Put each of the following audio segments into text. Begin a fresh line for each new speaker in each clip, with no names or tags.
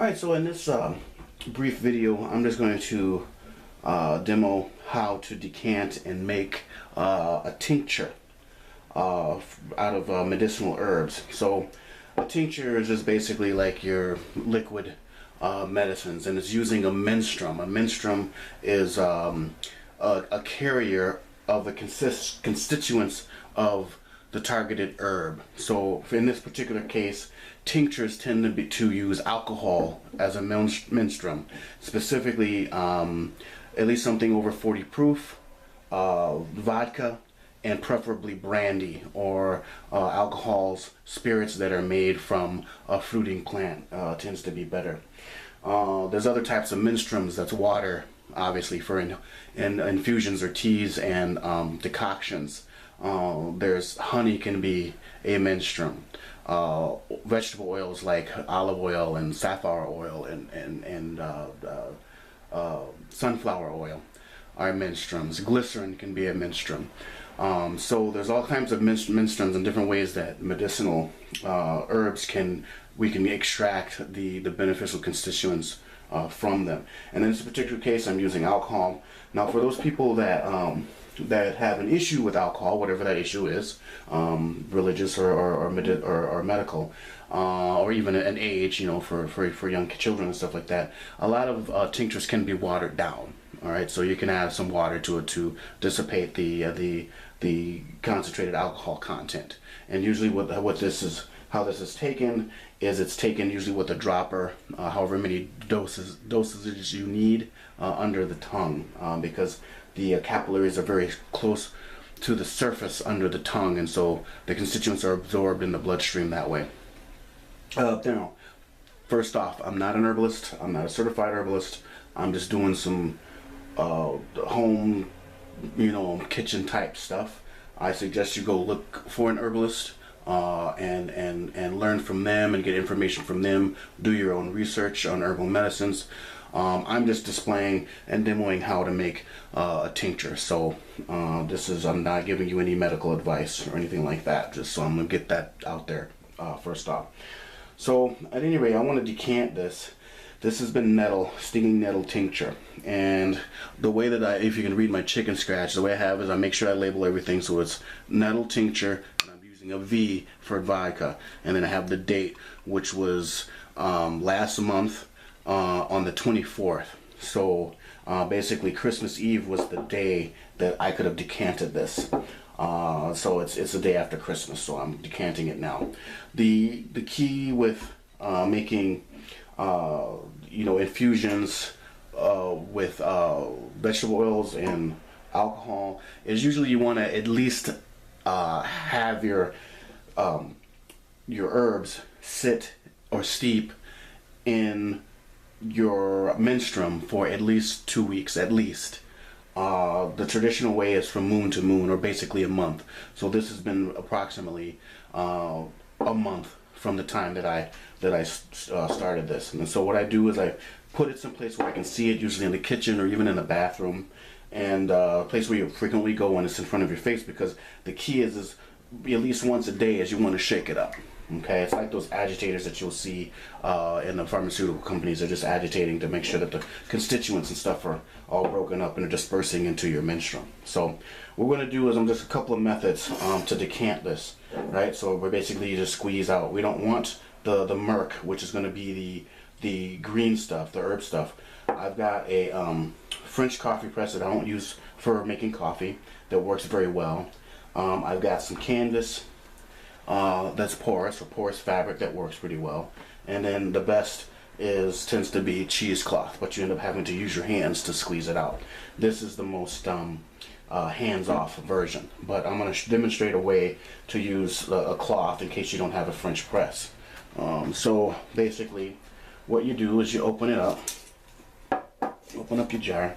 Alright, so in this brief video, I'm just going to demo how to decant and make a tincture out of medicinal herbs. So a tincture is just basically like your liquid medicines, and it's using a menstrum. A menstrum is a carrier of the constituents of the targeted herb. So in this particular case, tinctures tend to use alcohol as a menstrum, specifically at least something over 40 proof, vodka, and preferably brandy or alcohols, spirits that are made from a fruiting plant tends to be better. There's other types of menstrums, that's water, obviously, for infusions or teas and decoctions. There's honey can be a menstrum. Vegetable oils like olive oil and safflower oil and sunflower oil are menstrums. Glycerin can be a menstrum. So there's all kinds of menstrums and different ways that medicinal herbs we can extract the beneficial constituents from them. And in this particular case, I'm using alcohol. Now, for those people that have an issue with alcohol, whatever that issue is, religious or medical, or even an age, for young children and stuff like that, a lot of tinctures can be watered down. All right, so you can add some water to it to dissipate the concentrated alcohol content. And usually, how this is taken is it's taken usually with a dropper, however many dosages you need under the tongue, because the capillaries are very close to the surface under the tongue, and so the constituents are absorbed in the bloodstream that way. Now, first off, I'm not an herbalist. I'm not a certified herbalist. I'm just doing some home, kitchen type stuff. I suggest you go look for an herbalist and learn from them and get information from them. Do your own research on herbal medicines. I'm just displaying and demoing how to make a tincture. So I'm not giving you any medical advice or anything like that. Just so I'm gonna get that out there first off. So at any rate, I want to decant this. This has been stinging nettle tincture. And the way that if you can read my chicken scratch, the way I have is I make sure I label everything so it's nettle tincture, and I'm using a V for vodka. And then I have the date, which was last month on the 24th. So basically Christmas Eve was the day that I could have decanted this. So it's the day after Christmas, so I'm decanting it now. The key with making infusions with vegetable oils and alcohol is usually you want to at least have your herbs sit or steep in your menstrum for at least 2 weeks, at least. The traditional way is from moon to moon, or basically a month. So this has been approximately a month from the time that I started this. And so what I do is I put it someplace where I can see it, usually in the kitchen or even in the bathroom, and a place where you frequently go when it's in front of your face, because the key is at least once a day as you want to shake it up. Okay, it's like those agitators that you'll see in the pharmaceutical companies. They're just agitating to make sure that the constituents and stuff are all broken up and are dispersing into your menstrum. So what we're going to do is just a couple of methods to decant this, right? So we're basically just squeeze out. We don't want the murk, which is going to be the green stuff, the herb stuff. I've got a French coffee press that I don't use for making coffee that works very well. I've got some canvas that's porous, or porous fabric that works pretty well. And then the best tends to be cheesecloth, but you end up having to use your hands to squeeze it out. This is the most hands-off version, but I'm going to demonstrate a way to use a cloth in case you don't have a French press. So basically what you do is you open it up, open up your jar,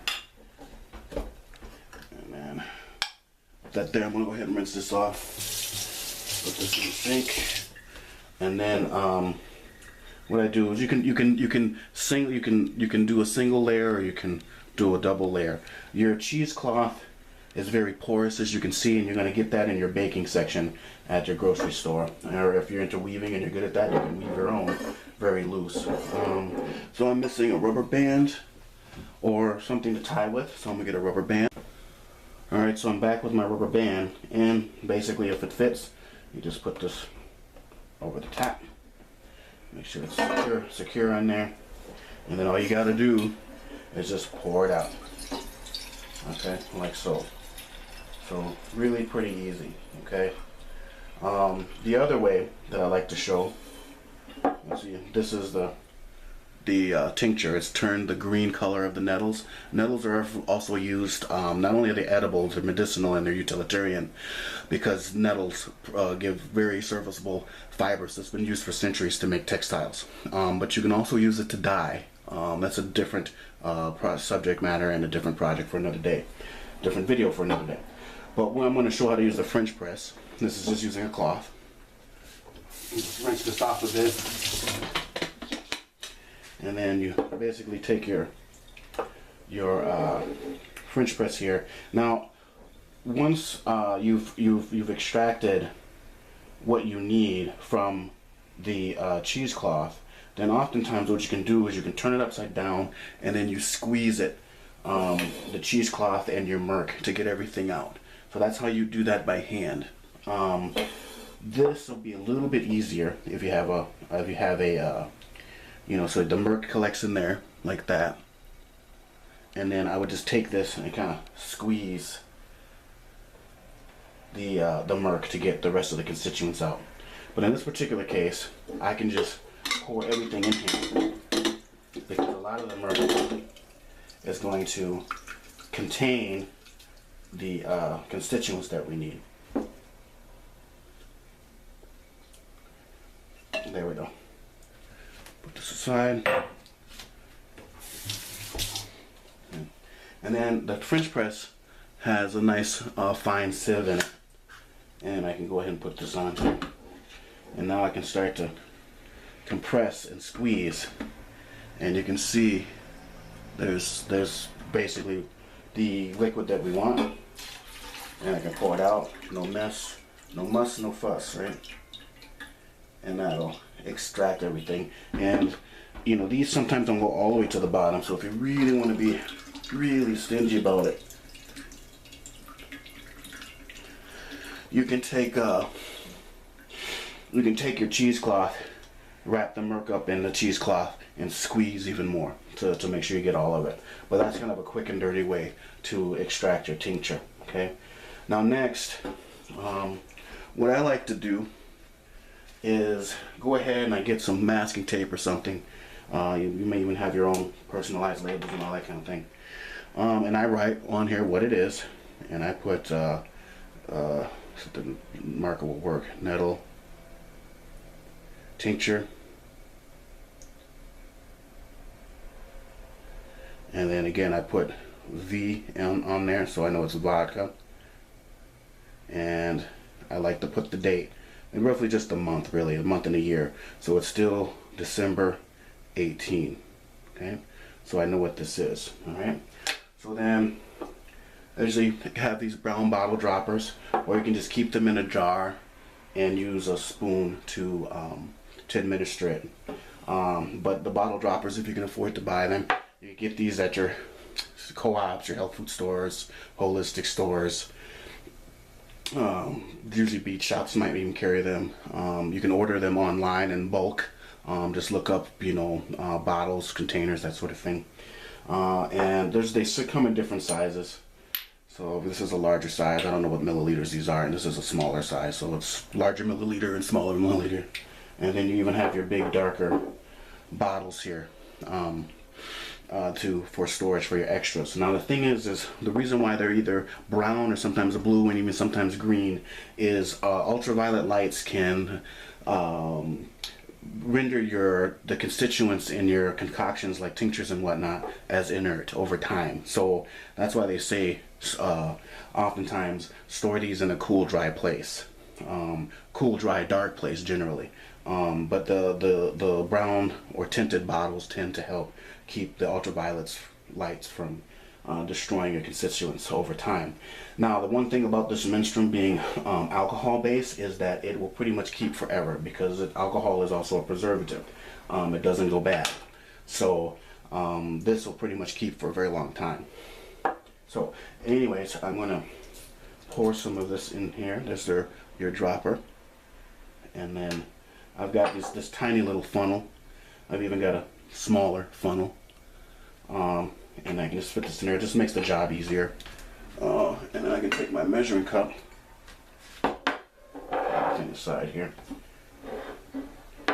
and then that there, I'm going to go ahead and rinse this off. Put this in the sink, and then what I do is you can do a single layer, or you can do a double layer. Your cheesecloth is very porous, as you can see, and you're going to get that in your baking section at your grocery store. Or if you're into weaving and you're good at that, you can weave your own very loose. So I'm missing a rubber band or something to tie with, so I'm gonna get a rubber band. Alright, so I'm back with my rubber band, and basically if it fits, you just put this over the top. Make sure it's secure on there. And then all you gotta do is just pour it out. Okay, like so. So really pretty easy, okay? The other way that I like to show, let's see, this is the tincture. It's turned the green color of the nettles. Nettles are also used, not only are they edible, they're medicinal and they're utilitarian, because nettles give very serviceable fibers that's been used for centuries to make textiles. But you can also use it to dye. That's a different subject matter and a different project for another day, different video for another day. But I'm going to show how to use the French press. This is just using a cloth. Just rinse this off a bit, and then you basically take your French press here. Now, once you've extracted what you need from the cheesecloth, then oftentimes what you can do is you can turn it upside down and then you squeeze it, the cheesecloth and your murk, to get everything out. So that's how you do that by hand. This will be a little bit easier if you have a you know, so the murk collects in there like that, and then I would just take this and kind of squeeze the murk to get the rest of the constituents out. But in this particular case, I can just pour everything in here, because a lot of the murk is going to contain the constituents that we need. There we go. Put this aside. And then the French press has a nice fine sieve in it. And I can go ahead and put this on here. And now I can start to compress and squeeze. And you can see there's basically the liquid that we want. And I can pour it out. No mess, no muss, no fuss, right? And that'll extract everything. And you know, these sometimes don't go all the way to the bottom, so if you really want to be really stingy about it, you can take your cheesecloth, wrap the murk up in the cheesecloth, and squeeze even more to make sure you get all of it. But that's kind of a quick and dirty way to extract your tincture. Okay. Now next, what I like to do is go ahead and I get some masking tape or something. You may even have your own personalized labels and all that kind of thing. And I write on here what it is, and I put the marker will work: nettle, tincture, and then again I put V on there so I know it's vodka, and I like to put the date, and roughly just a month, really, a month and a year, so it's still December 18. Okay, so I know what this is. All right, so then I usually have these brown bottle droppers, or you can just keep them in a jar and use a spoon to administer it. But the bottle droppers, if you can afford to buy them, you can get these at your co-ops, your health food stores, holistic stores. Usually beach shops might even carry them. You can order them online in bulk. Just look up, you know, bottles, containers, that sort of thing. And they come in different sizes. So this is a larger size. I don't know what milliliters these are, and this is a smaller size. So it's larger milliliter and smaller milliliter. And then you even have your big, darker bottles here for storage for your extras. Now the thing is the reason why they're either brown or sometimes blue and even sometimes green is ultraviolet lights can render the constituents in your concoctions like tinctures and whatnot as inert over time. So that's why they say oftentimes store these in a cool, dry place. Cool, dry, dark place generally. But the brown or tinted bottles tend to help keep the ultraviolet lights from destroying your constituents over time. Now the one thing about this menstrum being alcohol based is that it will pretty much keep forever, because alcohol is also a preservative. it doesn't go bad. So this will pretty much keep for a very long time. So anyways, I'm gonna pour some of this in here. There's your dropper, and then I've got this tiny little funnel. I've even got a smaller funnel, and I can just fit this in there. It just makes the job easier. And then I can take my measuring cup on the side here. I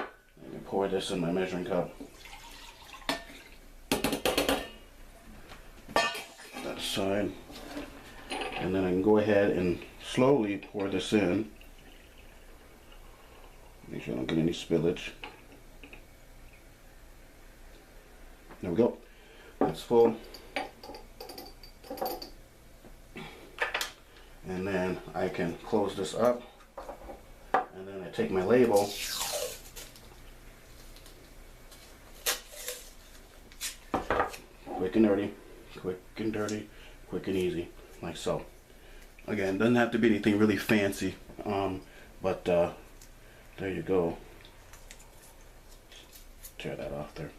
can pour this in my measuring cup. That side. And then I can go ahead and slowly pour this in. Make sure I don't get any spillage. There we go. That's full. And then I can close this up. And then I take my label. Quick and dirty, quick and dirty, quick and easy, like so. Again, doesn't have to be anything really fancy, but there you go. Tear that off there.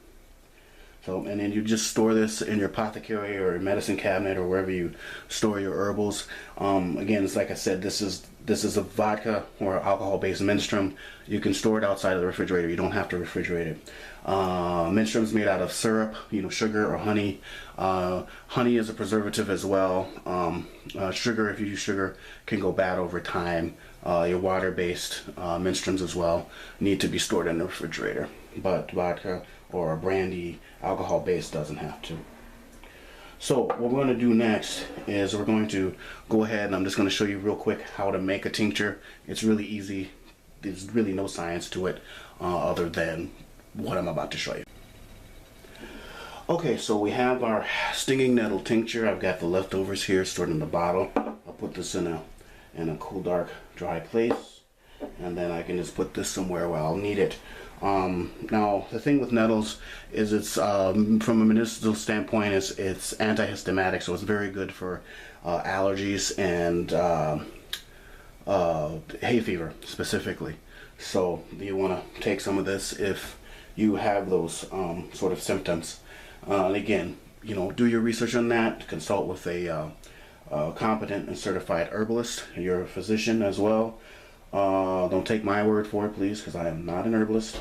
So, and then you just store this in your apothecary or your medicine cabinet or wherever you store your herbals. Again, it's like I said, this is a vodka or alcohol-based menstrum. You can store it outside of the refrigerator. You don't have to refrigerate it. Menstrum's made out of syrup, sugar or honey. Honey is a preservative as well. Sugar, if you use sugar, can go bad over time. Your water-based menstrums as well need to be stored in the refrigerator. But vodka or brandy, alcohol-based, doesn't have to. So what we're going to do next is we're going to go ahead, and I'm just going to show you real quick how to make a tincture. It's really easy. There's really no science to it other than what I'm about to show you. Okay, so we have our stinging nettle tincture. I've got the leftovers here stored in the bottle. I'll put this in a cool, dark, dry place, and then I can just put this somewhere where I'll need it. Now the thing with nettles is it's from a medicinal standpoint, it's antihistaminic, so it's very good for allergies and hay fever specifically. So you want to take some of this if you have those sort of symptoms. And again, do your research on that. Consult with a competent and certified herbalist, your physician as well. Don't take my word for it, please, because I am not an herbalist.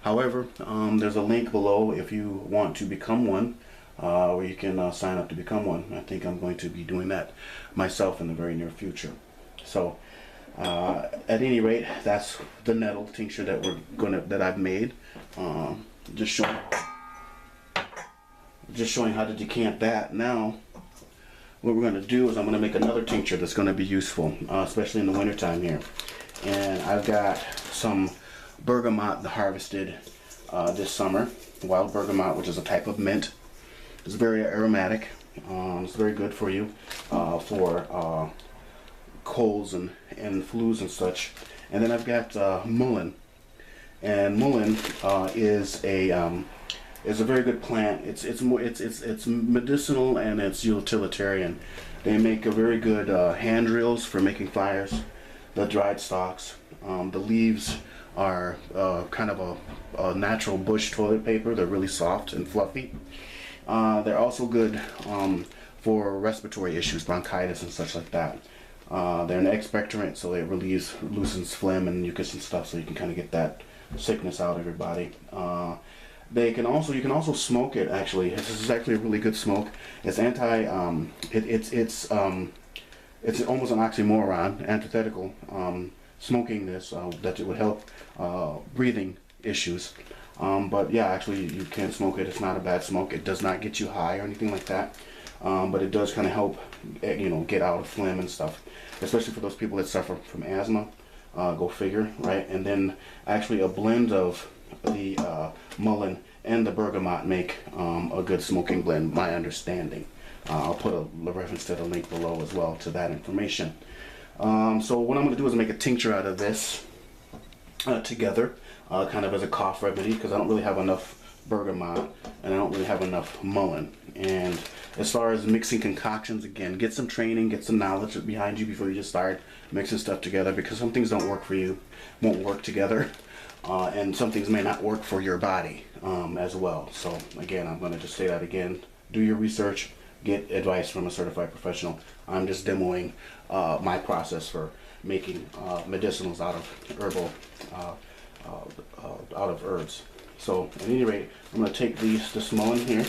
However, there's a link below if you want to become one, where you can sign up to become one. I think I'm going to be doing that myself in the very near future. So, at any rate, that's the nettle tincture that I've made. Just showing how to decant that. Now, what we're going to do is I'm going to make another tincture that's going to be useful, especially in the wintertime here. And I've got some bergamot harvested this summer. Wild bergamot, which is a type of mint. It's very aromatic. It's very good for you for colds and flus and such. And then I've got mullien. And mullien is a very good plant. It's medicinal and it's utilitarian. They make a very good hand drills for making fires. The dried stalks, the leaves are kind of a natural bush toilet paper. They're really soft and fluffy. They're also good for respiratory issues, bronchitis and such like that. They're an expectorant, so it loosens phlegm and mucus and stuff, so you can kind of get that sickness out of your body. You can also smoke it. Actually, this is actually a really good smoke. It's it's almost an oxymoron, antithetical. Smoking this that it would help breathing issues. But yeah, actually you can smoke it. It's not a bad smoke. It does not get you high or anything like that. But it does kind of help, get out of phlegm and stuff, especially for those people that suffer from asthma. Go figure, right? And then actually a blend of the mullien and the bergamot make a good smoking blend, my understanding. I'll put a reference to the link below as well to that information. So what I'm going to do is make a tincture out of this together, kind of as a cough remedy, because I don't really have enough bergamot and I don't really have enough mullien. And as far as mixing concoctions, again, get some training, get some knowledge behind you before you just start mixing stuff together, because some things don't work for you, won't work together. and some things may not work for your body as well. So again, I'm going to just say that again. Do your research, get advice from a certified professional. I'm just demoing my process for making medicinals out of herbal, out of herbs. So at any rate, I'm going to take this mullein here.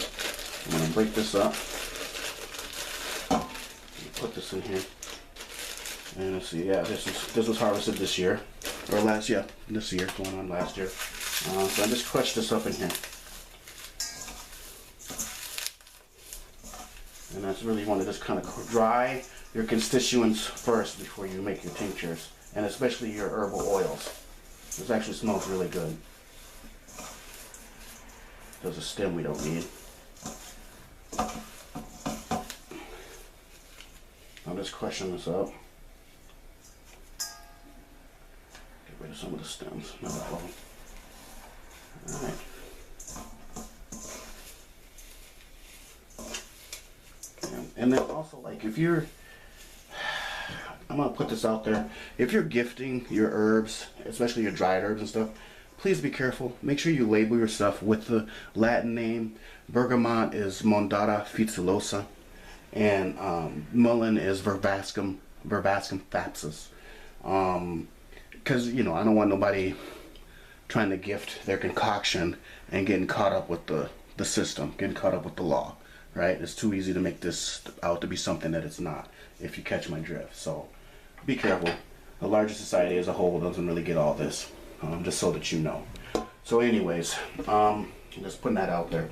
I'm going to break this up. Put this in here. And let's see, yeah, this was harvested this year. Or this year, going on last year. So I just crushed this up in here. And that's really, you want to just kind of dry your constituents first before you make your tinctures. And especially your herbal oils. This actually smells really good. There's a stem we don't need. I'm just crushing this up. Get rid of some of the stems, not all of them. Alright. And then also, like, if you're, I'm going to put this out there, if you're gifting your herbs, especially your dried herbs and stuff, please be careful. Make sure you label your stuff with the Latin name. Bergamot is Mondara fizulosa, and mullien is Verbascum thapsus. Because, you know, I don't want nobody trying to gift their concoction and getting caught up with the system, getting caught up with the law, right? It's too easy to make this out to be something that it's not, if you catch my drift. So be careful. The larger society as a whole doesn't really get all this, just so that you know. So anyways, just putting that out there.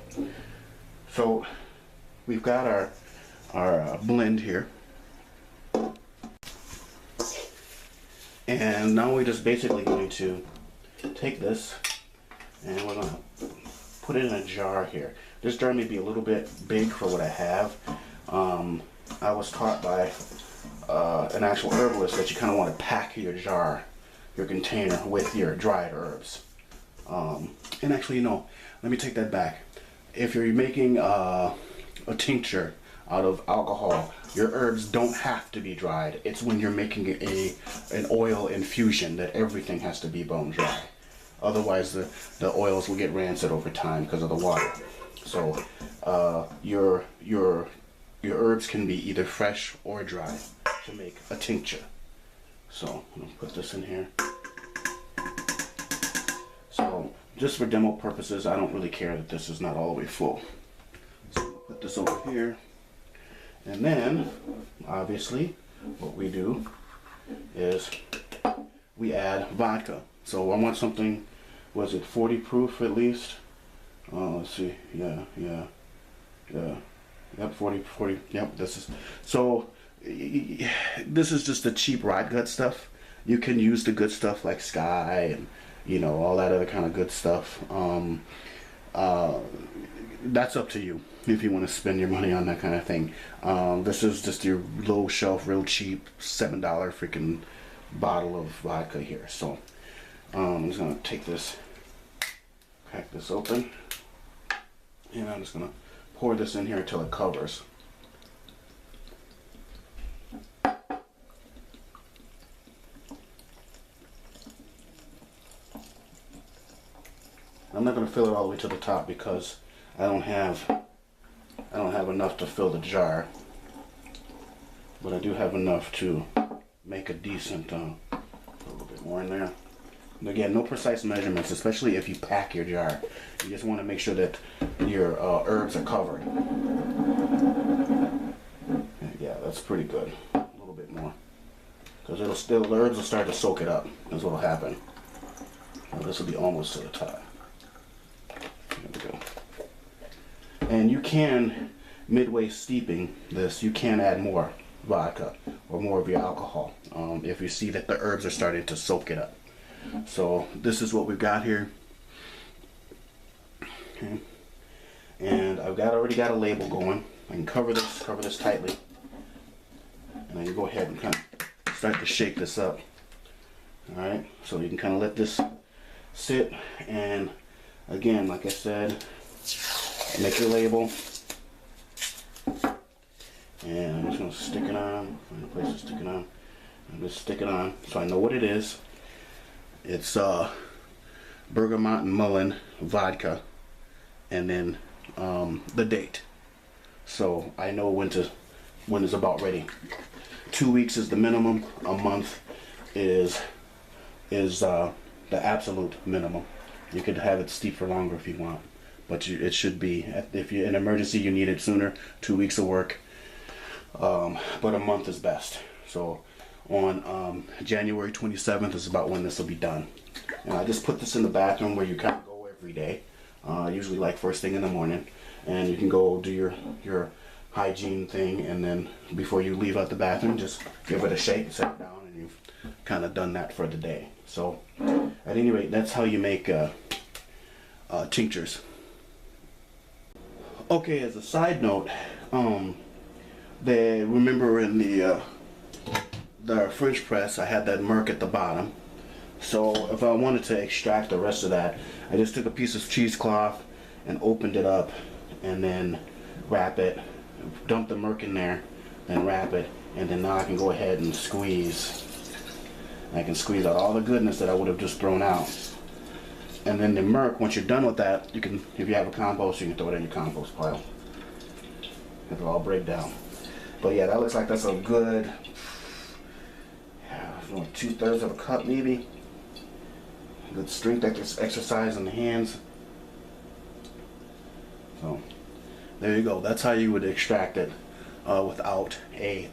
So we've got our blend here. And now we're just basically going to take this and we're going to put it in a jar here. This jar may be a little bit big for what I have. I was taught by an actual herbalist that you kind of want to pack your jar, your container, with your dried herbs. And actually, you know, let me take that back. If you're making a tincture out of alcohol, your herbs don't have to be dried. It's when you're making an oil infusion that everything has to be bone dry. Otherwise, the oils will get rancid over time because of the water. So your herbs can be either fresh or dry to make a tincture. So I'm gonna put this in here. So just for demo purposes, I don't really care that this is not all the way full. So I'm gonna put this over here. And then, obviously, what we do is we add vodka. So I want something, was it 40 proof at least? Let's see, yeah, yep, 40, yep, this is, so this is just the cheap rot gut stuff. You can use the good stuff like Sky and, you know, all that other kind of good stuff. That's up to you if you want to spend your money on that kind of thing. This is just your low shelf, real cheap, $7 freaking bottle of vodka here. So I'm just gonna take this, crack this open, and I'm just gonna pour this in here until it covers. I'm not gonna fill it all the way to the top because I don't have enough to fill the jar, but I do have enough to make a decent, put a little bit more in there. And again, no precise measurements, especially if you pack your jar. You just want to make sure that your herbs are covered. And yeah, that's pretty good. A little bit more, because the herbs will start to soak it up. That's what will happen. Now, this will be almost to the top. There we go. And you can, midway steeping this, you can add more vodka or more of your alcohol if you see that the herbs are starting to soak it up. So this is what we've got here. Okay. And I've already got a label going. I can cover this tightly. And then you go ahead and kind of start to shake this up. Alright, so you can kind of let this sit, and again, like I said, make your label, and I'm just going to stick it on, find a place to stick it on, and just stick it on so I know what it is. It's bergamot and mullien, vodka, and then the date. So I know when it's about ready. 2 weeks is the minimum. A month is the absolute minimum. You could have it steep for longer if you want, but it should be, if you're in an emergency, you need it sooner. 2 weeks of work, but a month is best. So on January 27th is about when this will be done. And I just put this in the bathroom where you kind of go every day, usually like first thing in the morning, and you can go do your hygiene thing, and then before you leave out the bathroom, just give it a shake, set it down, and you've kind of done that for the day. So at any rate, that's how you make tinctures. Okay, as a side note, remember in the French press, I had that murk at the bottom. So if I wanted to extract the rest of that, I just took a piece of cheesecloth and opened it up, and then wrap it, dump the murk in there, then wrap it, and then now I can go ahead and squeeze. I can squeeze out all the goodness that I would have just thrown out. And then the murk, once you're done with that, you can, if you have a compost, you can throw it in your compost pile. It'll all break down. But yeah, that looks like that's a good 2/3 of a cup maybe. Good strength exercise in the hands. So there you go. That's how you would extract it without a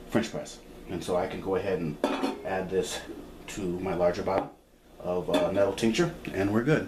French press. And so I can go ahead and add this to my larger bottle of nettle tincture, and we're good.